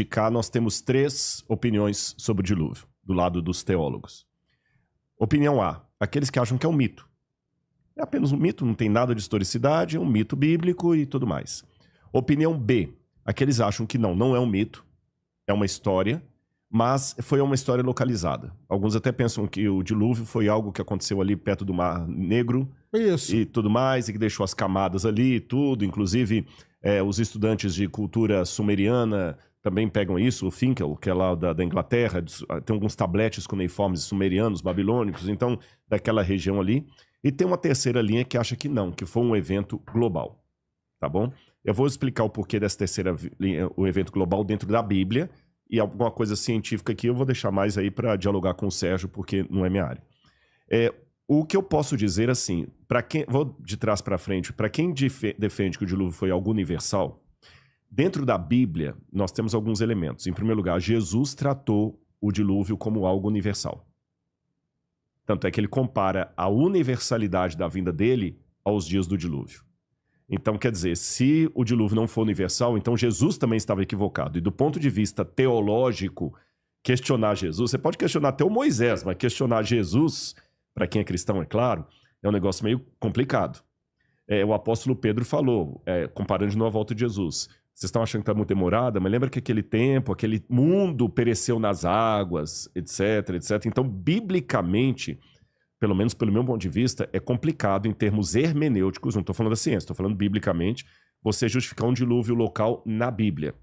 De cá nós temos 3 opiniões sobre o dilúvio, do lado dos teólogos. Opinião A, aqueles que acham que é um mito. É apenas um mito, não tem nada de historicidade, é um mito bíblico e tudo mais. Opinião B, aqueles acham que não é um mito, é uma história, mas foi uma história localizada. Alguns até pensam que o dilúvio foi algo que aconteceu ali perto do Mar Negro. Isso. E tudo mais, e que deixou as camadas ali e tudo. Inclusive, os estudantes de cultura sumeriana também pegam isso. O Finkel, que é lá da Inglaterra, tem alguns tabletes cuneiformes sumerianos, babilônicos, então, daquela região ali. E tem uma terceira linha que acha que não, que foi um evento global. Tá bom? Eu vou explicar o porquê dessa terceira linha, o evento global dentro da Bíblia. E alguma coisa científica aqui eu vou deixar mais aí para dialogar com o Sérgio, porque não é minha área. O que eu posso dizer assim, para quem, vou de trás para frente, para quem defende que o dilúvio foi algo universal, dentro da Bíblia nós temos alguns elementos. Em primeiro lugar, Jesus tratou o dilúvio como algo universal. Tanto é que ele compara a universalidade da vinda dele aos dias do dilúvio. Então, quer dizer, se o dilúvio não for universal, então Jesus também estava equivocado. E do ponto de vista teológico, questionar Jesus, você pode questionar até o Moisés, mas questionar Jesus, para quem é cristão, é claro, é um negócio meio complicado. O apóstolo Pedro falou, comparando de novo a volta de Jesus, vocês estão achando que está muito demorada, mas lembra que aquele tempo, aquele mundo pereceu nas águas, etc, etc. Então, biblicamente, pelo menos pelo meu ponto de vista, é complicado em termos hermenêuticos, não estou falando da ciência, estou falando biblicamente, você justificar um dilúvio local na Bíblia.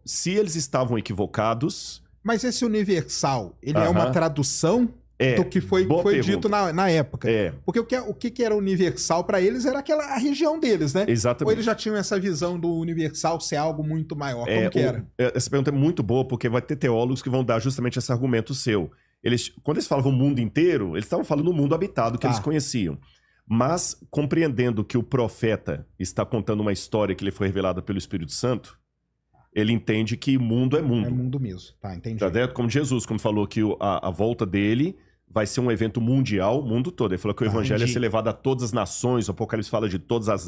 Se eles estavam equivocados... Mas esse universal, ele é uma tradução do que foi dito na época? Porque o que era universal para eles era a região deles, né? Exatamente. Ou eles já tinham essa visão do universal ser algo muito maior? Como que era? Essa pergunta é muito boa, porque vai ter teólogos que vão dar justamente esse argumento seu. Quando eles falavam o mundo inteiro, eles estavam falando do mundo habitado que eles conheciam. Mas, compreendendo que o profeta está contando uma história que lhe foi revelada pelo Espírito Santo, ele entende que mundo é mundo. É mundo mesmo, tá, entendi. Tá certo? Como Jesus, quando falou que a volta dele vai ser um evento mundial, o mundo todo. Ele falou que o evangelho ia ser levado a todas as nações, o Apocalipse fala de todas as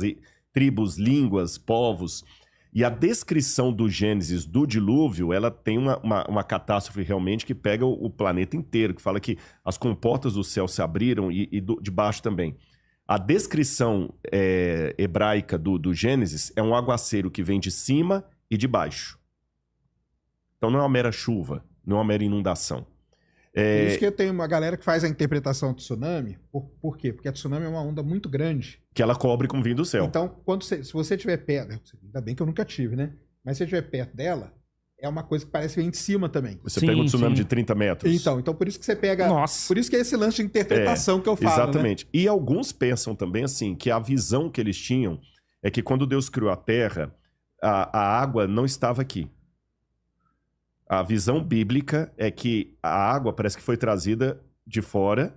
tribos, línguas, povos. E a descrição do Gênesis do dilúvio, ela tem uma catástrofe realmente que pega o planeta inteiro, que fala que as comportas do céu se abriram e de baixo também. A descrição hebraica do Gênesis é um aguaceiro que vem de cima e de baixo. Então não é uma mera chuva, não é uma mera inundação. Por isso que eu tenho uma galera que faz a interpretação do tsunami. Por quê? Porque a tsunami é uma onda muito grande. Que ela cobre como vindo do céu. Então, se você estiver perto... Ainda bem que eu nunca tive, né? Mas se você estiver perto dela, é uma coisa que parece vir de cima também. Você pega um tsunami de 30 metros. Então por isso que você pega... Nossa. Por isso que é esse lance de interpretação que eu falo, exatamente. Né? E alguns pensam também assim, que a visão que eles tinham é que quando Deus criou a Terra, a água não estava aqui. A visão bíblica é que a água parece que foi trazida de fora,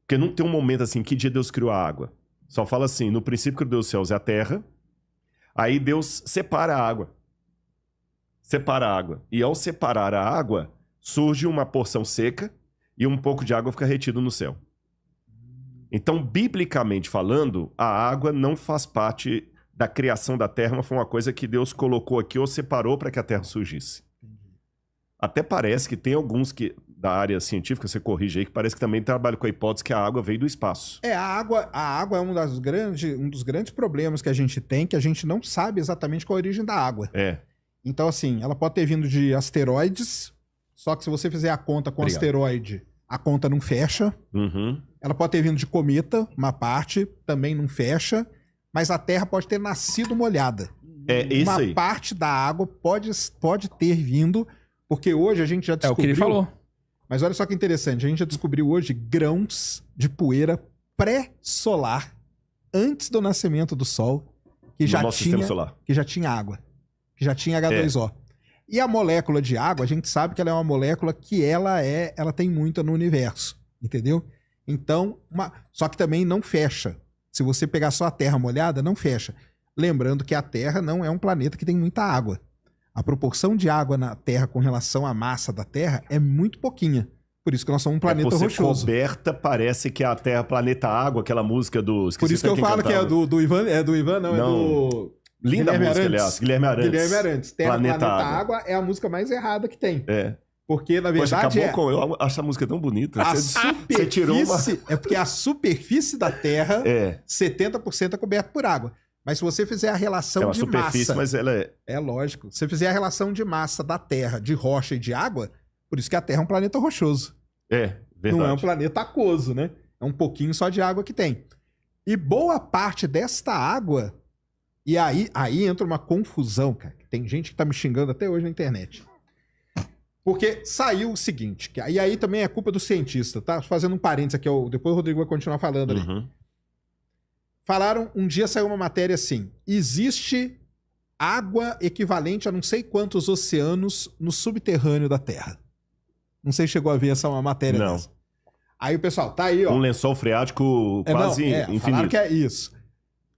porque não tem um momento assim, que dia Deus criou a água. Só fala assim, no princípio criou os céus e a terra, aí Deus separa a água. Separa a água. E ao separar a água, surge uma porção seca e um pouco de água fica retido no céu. Então, biblicamente falando, a água não faz parte da criação da terra, mas foi uma coisa que Deus colocou aqui ou separou para que a terra surgisse. Até parece que tem alguns da área científica, você corrige aí, que parece que também trabalham com a hipótese que a água veio do espaço. A água é um dos grandes problemas que a gente tem, que a gente não sabe exatamente qual a origem da água. Então, assim, ela pode ter vindo de asteroides, só que se você fizer a conta com asteroide, a conta não fecha. Ela pode ter vindo de cometa, uma parte, também não fecha, mas a Terra pode ter nascido molhada. Uma parte da água pode ter vindo... Porque hoje a gente já descobriu... É o que ele falou. Mas olha só que interessante. A gente já descobriu hoje grãos de poeira pré-solar antes do nascimento do Sol que já tinha água. Que já tinha H2O. E a molécula de água, a gente sabe que ela é uma molécula que ela tem muita no universo. Entendeu? Então, só que também não fecha. Se você pegar só a Terra molhada, não fecha. Lembrando que a Terra não é um planeta que tem muita água. A proporção de água na Terra com relação à massa da Terra é muito pouquinha. Por isso que nós somos um planeta rochoso. Coberta, parece que a Terra, planeta água, aquela música do... Por isso que eu falo que é do Ivan, não, é do... Linda música, aliás. Guilherme Arantes. Guilherme Arantes. Terra, Planeta Água é a música mais errada que tem. Porque, na verdade, eu acho a música tão bonita. Você tirou uma... É porque a superfície da Terra, 70% é coberta por água. Mas se você fizer a relação de massa... mas ela é... É lógico. Se você fizer a relação de massa da Terra, de rocha e de água, por isso que a Terra é um planeta rochoso. Verdade. Não é um planeta aquoso, né? É um pouquinho só de água que tem. E boa parte desta água... E aí entra uma confusão, cara. Tem gente que tá me xingando até hoje na internet. Porque saiu o seguinte, e aí também é culpa do cientista, tá? Fazendo um parênteses aqui, depois o Rodrigo vai continuar falando ali. Falaram, um dia saiu uma matéria assim, existe água equivalente a não sei quantos oceanos no subterrâneo da Terra. Não sei se chegou a ver essa matéria dessa. Aí o pessoal, tá aí, ó. Um lençol freático quase infinito. Falaram que é isso.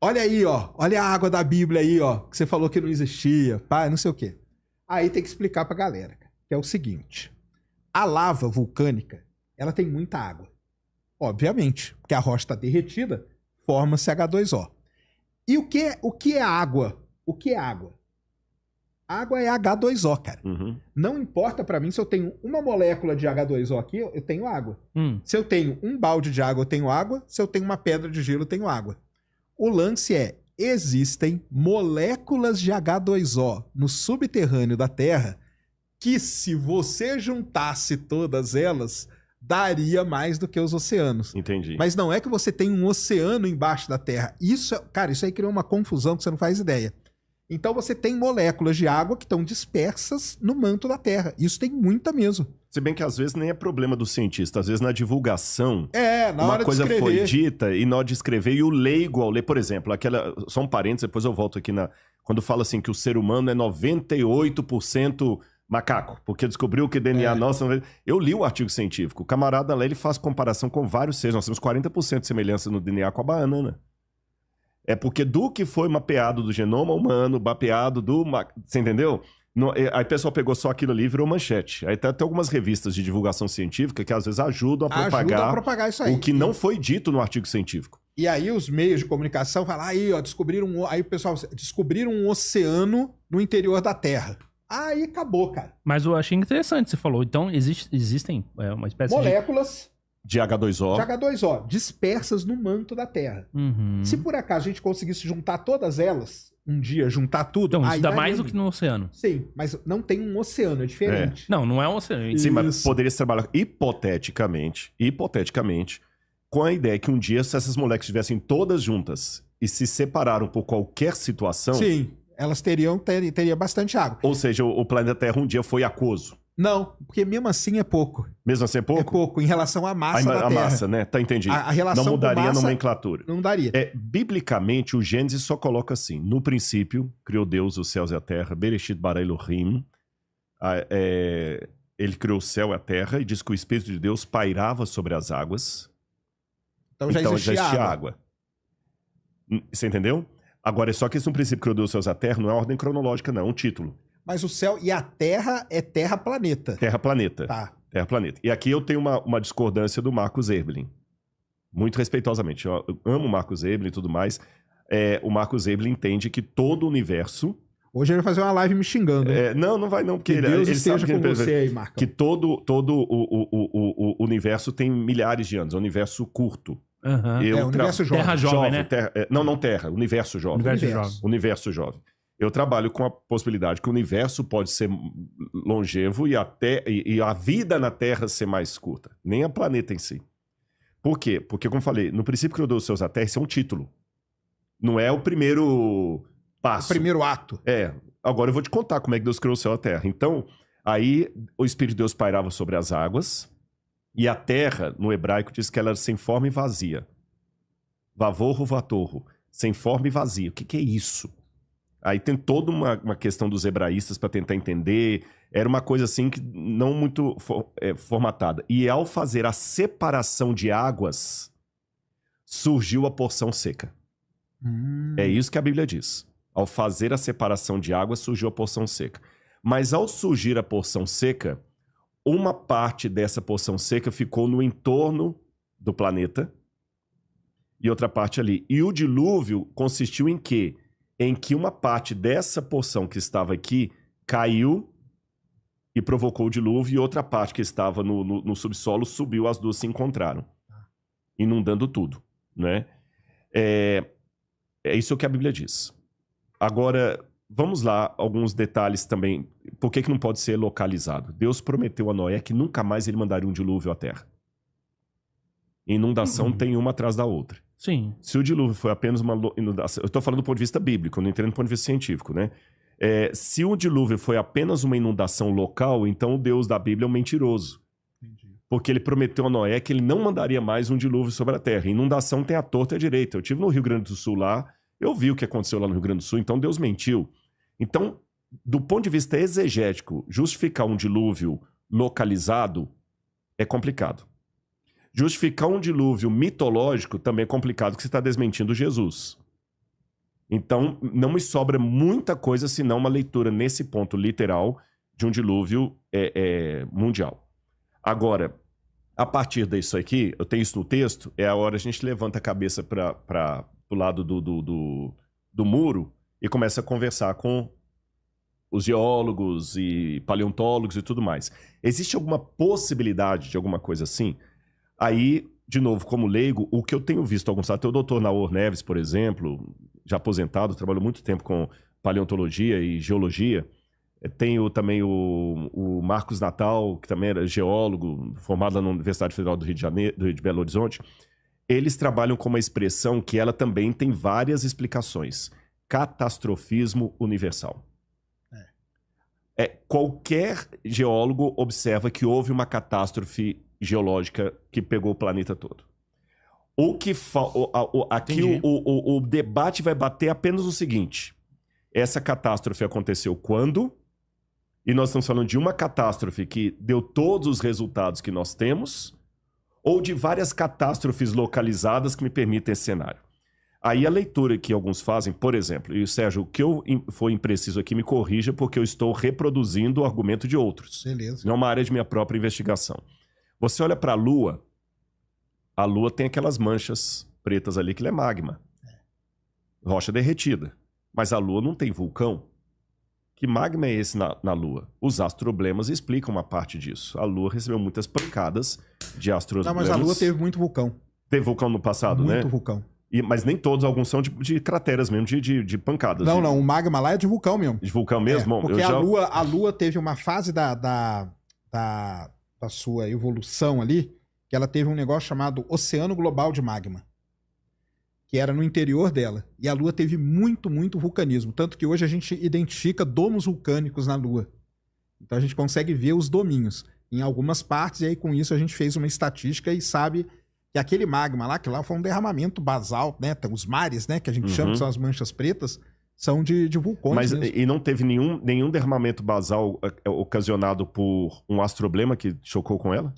Olha aí, ó. Olha a água da Bíblia aí, ó. Que você falou que não existia. Pá, não sei o quê. Aí tem que explicar pra galera, que é o seguinte. A lava vulcânica, ela tem muita água. Obviamente. Porque a rocha está derretida, forma-se H2O. E o que é água? O que é água? Água é H2O, cara. Não importa pra mim se eu tenho uma molécula de H2O aqui, eu tenho água. Se eu tenho um balde de água, eu tenho água. Se eu tenho uma pedra de gelo, eu tenho água. O lance existem moléculas de H2O no subterrâneo da Terra que, se você juntasse todas elas, daria mais do que os oceanos. Entendi. Mas não é que você tem um oceano embaixo da Terra. Isso aí criou uma confusão que você não faz ideia. Então você tem moléculas de água que estão dispersas no manto da Terra. Isso tem muita mesmo. Se bem que às vezes nem é problema do cientista. Às vezes na divulgação, na hora uma coisa de foi dita e na hora de escrever, e o leigo ao ler, por exemplo, só um parênteses, depois eu volto aqui quando fala assim que o ser humano é 98% macaco, porque descobriu que DNA nosso... Eu li o artigo científico. O camarada lá, ele faz comparação com vários seres. Nós temos 40% de semelhança no DNA com a banana. É porque do que foi mapeado do genoma humano, mapeado do... Você entendeu? Aí o pessoal pegou só aquilo ali e virou manchete. Aí tem algumas revistas de divulgação científica que às vezes ajudam a propagar isso aí. O que não foi dito no artigo científico. E aí os meios de comunicação falam, aí ó, aí o pessoal, descobriram um oceano no interior da Terra. Aí acabou, cara. Mas eu achei interessante, você falou. Então existem uma espécie moléculas de H2O. De H2O, dispersas no manto da Terra. Se por acaso a gente conseguisse juntar todas elas, um dia juntar tudo... Então, isso dá mais do que no oceano. Sim, mas não tem um oceano, é diferente. Não é um oceano. Sim, mas poderia se trabalhar hipoteticamente, com a ideia que um dia, se essas moléculas estivessem todas juntas e se separaram por qualquer situação... Sim, elas teria bastante água. Ou seja, o planeta Terra um dia foi aquoso. Não, porque mesmo assim é pouco. Mesmo assim é pouco? É pouco, em relação à massa da Terra. A massa, né? Tá entendido. A relação não mudaria massa, a nomenclatura. Não daria. Biblicamente, o Gênesis só coloca assim, no princípio, criou Deus os céus e a terra, Bereshit bara Elohim, ele criou o céu e a terra, e diz que o Espírito de Deus pairava sobre as águas. Então já existia água. Você entendeu? Agora, é só que esse no princípio criou Deus os céus e a terra, não é ordem cronológica, não, é um título. Mas o céu e a Terra é Terra-planeta. Terra-planeta. Tá. Terra-planeta. E aqui eu tenho uma discordância do Marcos Eberlin. Muito respeitosamente. Eu amo o Marcos Eberlin e tudo mais. O Marcos Eberlin entende que todo o universo... Hoje ele vai fazer uma live me xingando. Não vai não, porque que Deus esteja com você aí, Marcos. Que todo o universo tem milhares de anos. É um universo curto. O universo jovem. Terra jovem, né? Não Terra. Universo jovem. Universo jovem. Eu trabalho com a possibilidade que o universo pode ser longevo e a vida na Terra ser mais curta. Nem a planeta em si. Por quê? Porque, como eu falei, no princípio criou Deus os céus e a terra, isso é um título. Não é o primeiro passo. O primeiro ato. Agora eu vou te contar como é que Deus criou o céu e a terra. Então, aí o Espírito de Deus pairava sobre as águas e a terra, no hebraico, diz que ela era sem forma e vazia. Vavorro, vatorro. Sem forma e vazia. O que é isso? Aí tem toda uma questão dos hebraístas para tentar entender. Era uma coisa assim que não muito formatada. E ao fazer a separação de águas, surgiu a porção seca. É isso que a Bíblia diz. Ao fazer a separação de águas, surgiu a porção seca. Mas ao surgir a porção seca, uma parte dessa porção seca ficou no entorno do planeta e outra parte ali. E o dilúvio consistiu em quê? em que uma parte dessa porção que estava aqui caiu e provocou o dilúvio, e outra parte que estava no subsolo subiu, as duas se encontraram, inundando tudo, né? É isso que a Bíblia diz. Agora, vamos lá, alguns detalhes também. Por que não pode ser localizado? Deus prometeu a Noé que nunca mais ele mandaria um dilúvio à terra. Inundação tem uma atrás da outra. Sim. Se o dilúvio foi apenas uma inundação... Eu estou falando do ponto de vista bíblico, não entendo do ponto de vista científico, né? Se o dilúvio foi apenas uma inundação local, então o Deus da Bíblia é um mentiroso. Entendi. Porque ele prometeu a Noé que ele não mandaria mais um dilúvio sobre a terra. Inundação tem a torta e a direita. Eu estive no Rio Grande do Sul lá, eu vi o que aconteceu lá no Rio Grande do Sul, então Deus mentiu. Então, do ponto de vista exegético, justificar um dilúvio localizado é complicado. Justificar um dilúvio mitológico também é complicado, porque você está desmentindo Jesus. Então, não me sobra muita coisa, senão uma leitura nesse ponto literal de um dilúvio mundial. Agora, a partir disso aqui, eu tenho isso no texto, é a hora a gente levanta a cabeça para o lado do muro e começa a conversar com os geólogos e paleontólogos e tudo mais. Existe alguma possibilidade de alguma coisa assim? Aí, de novo, como leigo, o que eu tenho visto alguns sites, tem o Dr. Naor Neves, por exemplo, já aposentado, trabalhou muito tempo com paleontologia e geologia. Tenho também o Marcos Natal, que também era geólogo, formado lá na Universidade Federal do Rio de Janeiro, de Belo Horizonte. Eles trabalham com uma expressão que ela também tem várias explicações. Catastrofismo universal. Qualquer geólogo observa que houve uma catástrofe geológica que pegou o planeta todo. Aqui o debate vai bater apenas o seguinte: essa catástrofe aconteceu quando? E nós estamos falando de uma catástrofe que deu todos os resultados que nós temos, ou de várias catástrofes localizadas que me permitem esse cenário. Aí a leitura que alguns fazem, por exemplo, e Sérgio, o que eu for impreciso aqui me corrija, porque eu estou reproduzindo o argumento de outros. Beleza. Não é uma área de minha própria investigação. Você olha para a Lua tem aquelas manchas pretas ali que é magma. Rocha derretida. Mas a Lua não tem vulcão. Que magma é esse na Lua? Os astroblemas explicam uma parte disso. A Lua recebeu muitas pancadas de astroblemas. Não, mas a Lua teve muito vulcão. Teve vulcão no passado, né? Muito vulcão. Mas nem todos, alguns são de crateras mesmo, de pancadas. Não, o magma lá é de vulcão mesmo. De vulcão mesmo? Porque a Lua teve uma fase da sua evolução ali, que ela teve um negócio chamado Oceano Global de Magma, que era no interior dela. E a Lua teve muito, muito vulcanismo. Tanto que hoje a gente identifica domos vulcânicos na Lua. Então a gente consegue ver os dominhos em algumas partes, e aí com isso a gente fez uma estatística e sabe que aquele magma lá, que lá foi um derramamento basal, né? Os mares, né? Que a gente chama, que são as manchas pretas, são de vulcões. Mas mesmo. E não teve nenhum derramamento basal ocasionado por um astroblema que chocou com ela?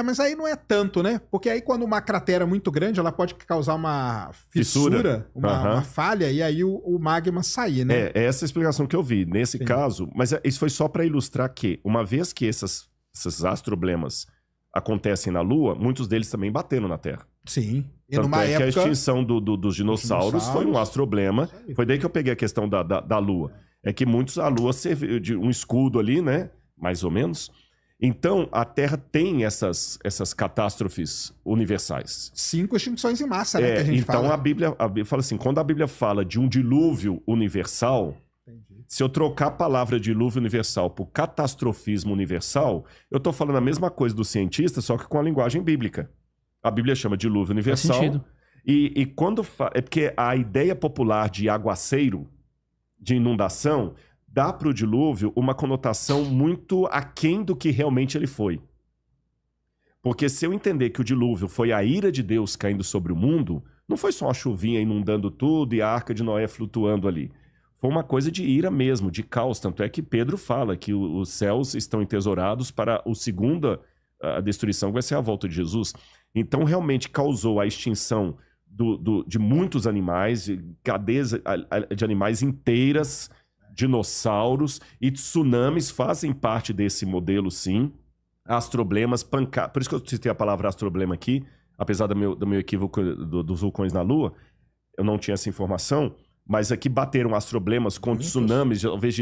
Mas aí não é tanto, né? Porque aí quando uma cratera é muito grande, ela pode causar uma fissura, uma falha, e aí o magma sair, né? É essa a explicação que eu vi. Nesse caso, mas isso foi só para ilustrar que, uma vez que esses astroblemas acontecem na Lua, muitos deles também bateram na Terra. Sim. E tanto numa época... que a extinção dos dinossauros foi um astroblema. Foi daí que eu peguei a questão da Lua. É que a Lua serviu de um escudo ali, né? Mais ou menos. Então, a Terra tem essas catástrofes universais. 5 extinções em massa, né? Que a gente fala. Então, a Bíblia fala assim, quando a Bíblia fala de um dilúvio universal... Se eu trocar a palavra dilúvio universal por catastrofismo universal, eu estou falando a mesma coisa do cientista, só que com a linguagem bíblica. A Bíblia chama dilúvio universal. Faz sentido. E quando... É porque a ideia popular de aguaceiro, de inundação, dá para o dilúvio uma conotação muito aquém do que realmente ele foi. Porque se eu entender que o dilúvio foi a ira de Deus caindo sobre o mundo, não foi só uma chuvinha inundando tudo e a arca de Noé flutuando ali. Foi uma coisa de ira mesmo, de caos. Tanto é que Pedro fala que os céus estão entesourados para a destruição, que vai ser a volta de Jesus. Então, realmente causou a extinção de muitos animais, cadeias de animais inteiras, dinossauros, e tsunamis fazem parte desse modelo, sim. Astroblemas, pancadas. Por isso que eu citei a palavra astroblema aqui, apesar do meu equívoco dos vulcões na Lua, eu não tinha essa informação. mas aqui bateram astroblemas com tsunamis, talvez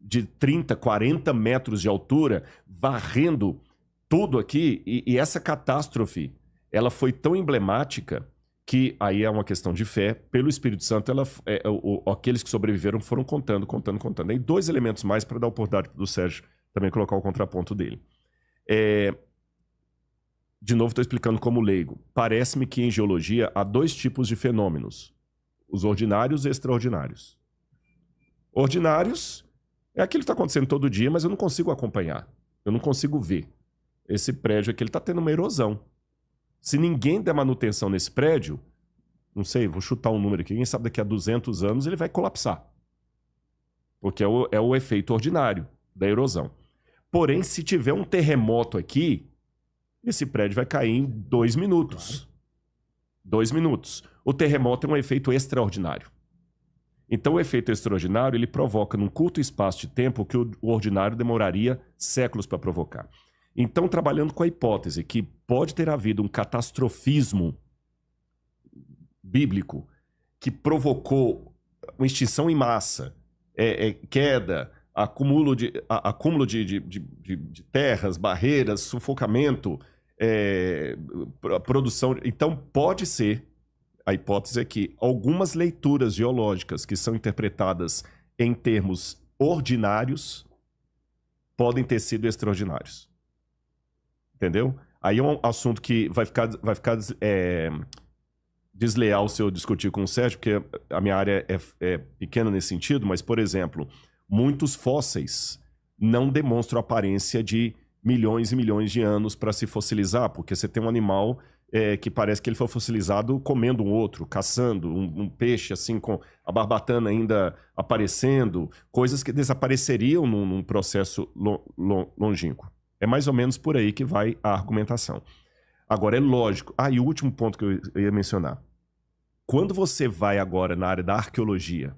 de 30, 40 metros de altura, varrendo tudo aqui. E essa catástrofe, ela foi tão emblemática que, aí é uma questão de fé, pelo Espírito Santo, aqueles que sobreviveram foram contando. Aí 2 elementos mais para dar a oportunidade do Sérgio também colocar o contraponto dele. De novo, estou explicando como leigo. Parece-me que em geologia há 2 tipos de fenômenos. Os ordinários e extraordinários. Ordinários é aquilo que está acontecendo todo dia, mas eu não consigo acompanhar. Eu não consigo ver. Esse prédio aqui está tendo uma erosão. Se ninguém der manutenção nesse prédio, não sei, vou chutar um número aqui, quem sabe daqui a 200 anos ele vai colapsar. Porque é o efeito ordinário da erosão. Porém, se tiver um terremoto aqui, esse prédio vai cair em 2 minutos. 2 minutos. O terremoto é um efeito extraordinário. Então, o efeito extraordinário, ele provoca num curto espaço de tempo que o ordinário demoraria séculos para provocar. Então, trabalhando com a hipótese que pode ter havido um catastrofismo bíblico que provocou uma extinção em massa, queda, acúmulo de terras, barreiras, sufocamento, produção. Então, pode ser, a hipótese é que algumas leituras geológicas que são interpretadas em termos ordinários podem ter sido extraordinários. Entendeu? Aí é um assunto que vai ficar desleal se eu discutir com o Sérgio, porque a minha área é pequena nesse sentido, mas, por exemplo, muitos fósseis não demonstram aparência de milhões e milhões de anos para se fossilizar, porque você tem um animal que parece que ele foi fossilizado comendo um outro, caçando, um peixe assim com a barbatana ainda aparecendo, coisas que desapareceriam num processo longínquo. É mais ou menos por aí que vai a argumentação. Agora, é lógico. E o último ponto que eu ia mencionar. Quando você vai agora na área da arqueologia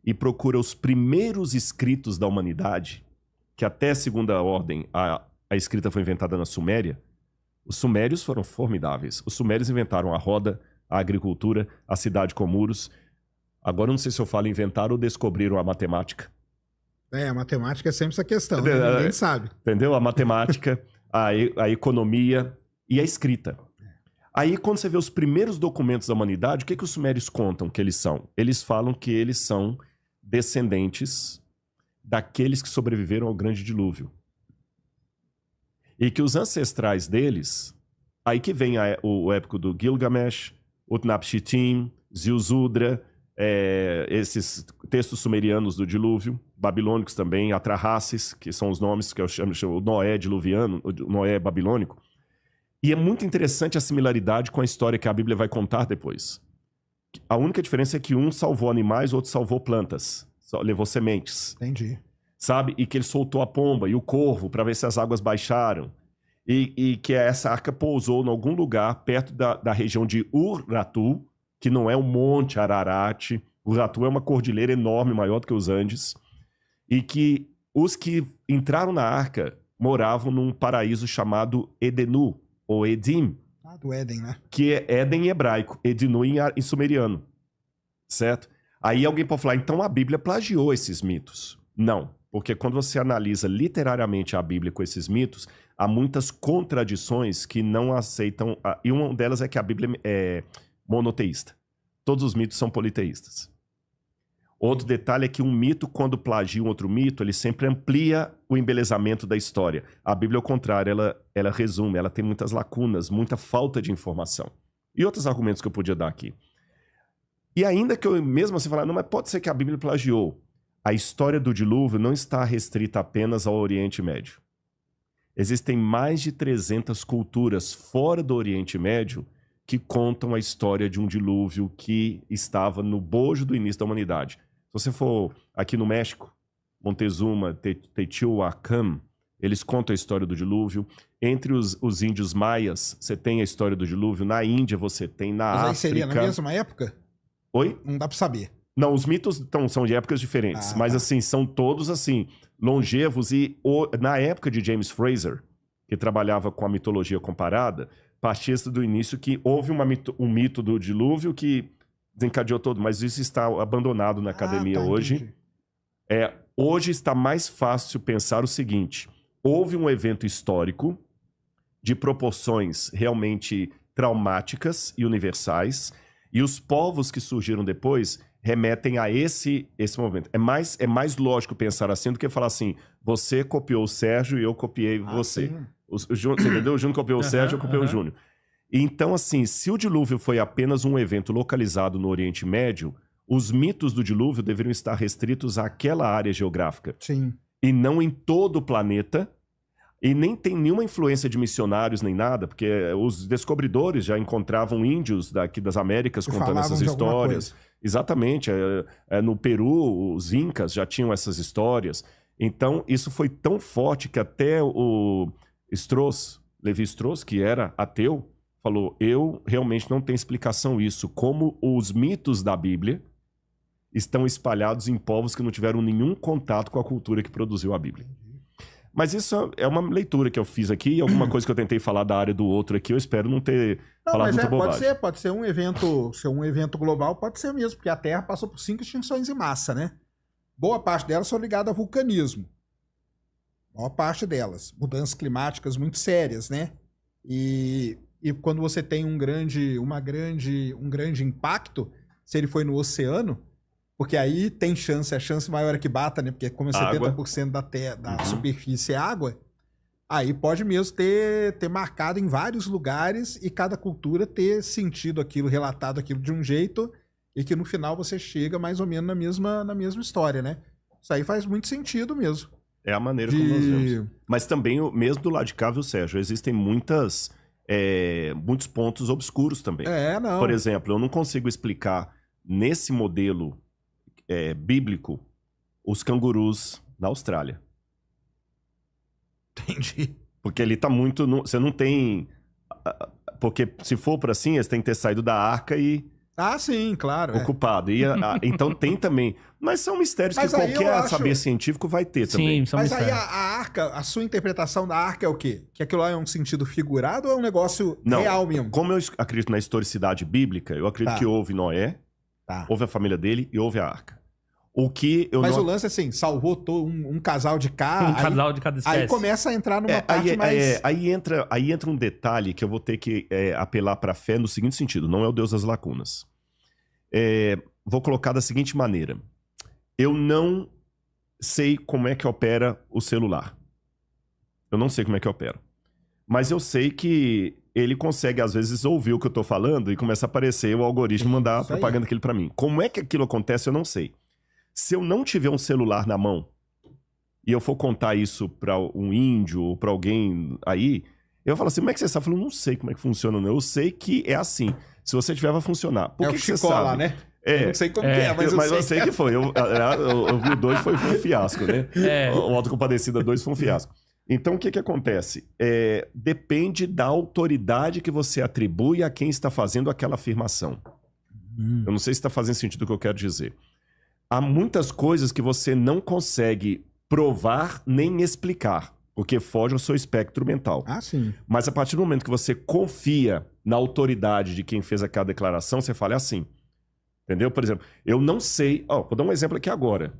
e procura os primeiros escritos da humanidade, que até a Segunda Ordem a escrita foi inventada na Suméria, os sumérios foram formidáveis. Os sumérios inventaram a roda, a agricultura, a cidade com muros. Agora, não sei se eu falo inventaram ou descobriram a matemática. A matemática é sempre essa questão, né? Ninguém sabe. Entendeu? A matemática, a economia e a escrita. Aí, quando você vê os primeiros documentos da humanidade, o que os sumérios contam que eles são? Eles falam que eles são descendentes daqueles que sobreviveram ao grande dilúvio. E que os ancestrais deles, aí que vem o épico do Gilgamesh, Utnapishtim, Ziusudra, esses textos sumerianos do dilúvio, babilônicos também, Atrahasis, que são os nomes que eu chamo o Noé diluviano, o Noé babilônico. E é muito interessante a similaridade com a história que a Bíblia vai contar depois. A única diferença é que um salvou animais, o outro salvou plantas, levou sementes. Entendi. Sabe? E que ele soltou a pomba e o corvo para ver se as águas baixaram. E que essa arca pousou em algum lugar perto da região de Urartu, que não é o Monte Ararat. Urartu é uma cordilheira enorme, maior do que os Andes. E que os que entraram na arca moravam num paraíso chamado Edenu, ou Edim. Do Éden, né? Que é Éden em hebraico, Edenu em sumeriano. Certo? Aí alguém pode falar, então a Bíblia plagiou esses mitos. Não, porque quando você analisa literariamente a Bíblia com esses mitos, há muitas contradições que não aceitam. E uma delas é que a Bíblia é monoteísta. Todos os mitos são politeístas. Outro detalhe é que um mito, quando plagia um outro mito, ele sempre amplia o embelezamento da história. A Bíblia, ao contrário, ela resume, ela tem muitas lacunas, muita falta de informação. E outros argumentos que eu podia dar aqui. E ainda que eu mesmo assim falar, não, mas pode ser que a Bíblia plagiou. A história do dilúvio não está restrita apenas ao Oriente Médio. Existem mais de 300 culturas fora do Oriente Médio que contam a história de um dilúvio que estava no bojo do início da humanidade. Se você for aqui no México, Montezuma, Teotihuacan, eles contam a história do dilúvio. Entre os índios maias, você tem a história do dilúvio. Na Índia, você tem. Na África... Mas aí seria na mesma época? Oi? Não dá pra saber. Não, os mitos são de épocas diferentes. Mas, assim, são todos, assim, longevos. E na época de James Fraser, que trabalhava com a mitologia comparada, partia do início que houve um mito do dilúvio que desencadeou todo, mas isso está abandonado na academia hoje. Entendi. Hoje está mais fácil pensar o seguinte: houve um evento histórico de proporções realmente traumáticas e universais, e os povos que surgiram depois remetem a esse movimento. É mais lógico pensar assim do que falar assim: você copiou o Sérgio e eu copiei você. Você entendeu? O Júnior copiou o Sérgio, eu copiei o Júnior. Então, assim, se o dilúvio foi apenas um evento localizado no Oriente Médio, os mitos do dilúvio deveriam estar restritos àquela área geográfica. Sim. E não em todo o planeta. E nem tem nenhuma influência de missionários nem nada, porque os descobridores já encontravam índios daqui das Américas contando essas histórias. Exatamente. No Peru, os incas já tinham essas histórias. Então, isso foi tão forte que até o Levi Strauss, que era ateu, falou: eu realmente não tenho explicação isso. Como os mitos da Bíblia estão espalhados em povos que não tiveram nenhum contato com a cultura que produziu a Bíblia. Mas isso é uma leitura que eu fiz aqui, alguma coisa que eu tentei falar da área do outro aqui, eu espero não ter falado muita bobagem. Pode ser um evento global, pode ser mesmo, porque a Terra passou por 5 extinções em massa, né? Boa parte delas são ligadas a vulcanismo. Boa parte delas. Mudanças climáticas muito sérias, né? E quando você tem um grande impacto, se ele foi no oceano, porque aí tem chance, a chance maior é que bata, né? Porque como é 70% da superfície é água, aí pode mesmo ter marcado em vários lugares e cada cultura ter sentido aquilo, relatado aquilo de um jeito e que no final você chega mais ou menos na mesma história, né? Isso aí faz muito sentido mesmo. É a maneira como nós vemos. Mas também, mesmo do lado de cá, viu, Sérgio, existem muitos pontos obscuros também. Não. Por exemplo, eu não consigo explicar nesse modelo bíblico os cangurus na Austrália. Entendi. Porque ele tá muito... Você não tem... Porque se for por assim, eles têm que ter saído da arca e... Ah, sim, claro. Ocupado. Então tem também... Mas são mistérios que qualquer saber científico vai ter também. Sim, são mistérios. Aí a arca, a sua interpretação da arca é o quê? Que aquilo lá é um sentido figurado ou é um negócio real mesmo? Como eu acredito na historicidade bíblica, eu acredito que houve Noé, houve a família dele e houve a arca. O lance é assim, salvou um casal de cada... Um casal de cada espécie. Aí começa a entrar numa parte mais... Aí entra um detalhe que eu vou ter que apelar para a fé no seguinte sentido. Não é o Deus das lacunas. Vou colocar da seguinte maneira. Eu não sei como é que opera o celular. Eu não sei como é que opera. Mas eu sei que ele consegue, às vezes, ouvir o que eu tô falando e começa a aparecer o algoritmo mandar a propaganda daquilo para mim. Como é que aquilo acontece, eu não sei. Se eu não tiver um celular na mão e eu for contar isso para um índio ou para alguém aí, eu falo assim: como é que você sabe? Eu falo: não sei como é que funciona, não. Eu sei que é assim. Se você tiver, vai funcionar. Por que você sabe? Lá, né? Eu não sei como que é, mas eu sei que foi. Eu vi o 2, foi um fiasco, né? O Autocompadecida 2 foi um fiasco. Então, o que acontece? Depende da autoridade que você atribui a quem está fazendo aquela afirmação. Eu não sei se está fazendo sentido o que eu quero dizer. Há muitas coisas que você não consegue provar nem explicar, porque foge ao seu espectro mental. Ah, sim. Mas a partir do momento que você confia na autoridade de quem fez aquela declaração, você fala assim. Entendeu? Por exemplo, eu não sei... vou dar um exemplo aqui agora.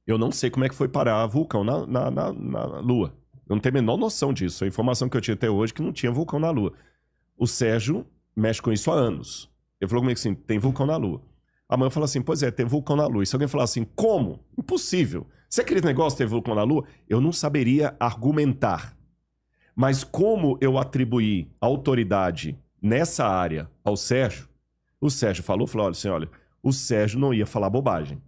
Eu não sei como é que foi parar vulcão na Lua. Eu não tenho a menor noção disso. A informação que eu tinha até hoje é que não tinha vulcão na Lua. O Sérgio mexe com isso há anos. Ele falou comigo assim: tem vulcão na Lua. Amanhã eu falo assim: pois tem vulcão na Lua. E se alguém falar assim: como? Impossível. Você acredita no negócio de ter vulcão na Lua? Eu não saberia argumentar. Mas como eu atribuí autoridade nessa área ao Sérgio, o Sérgio falou, olha, o Sérgio não ia falar bobagem.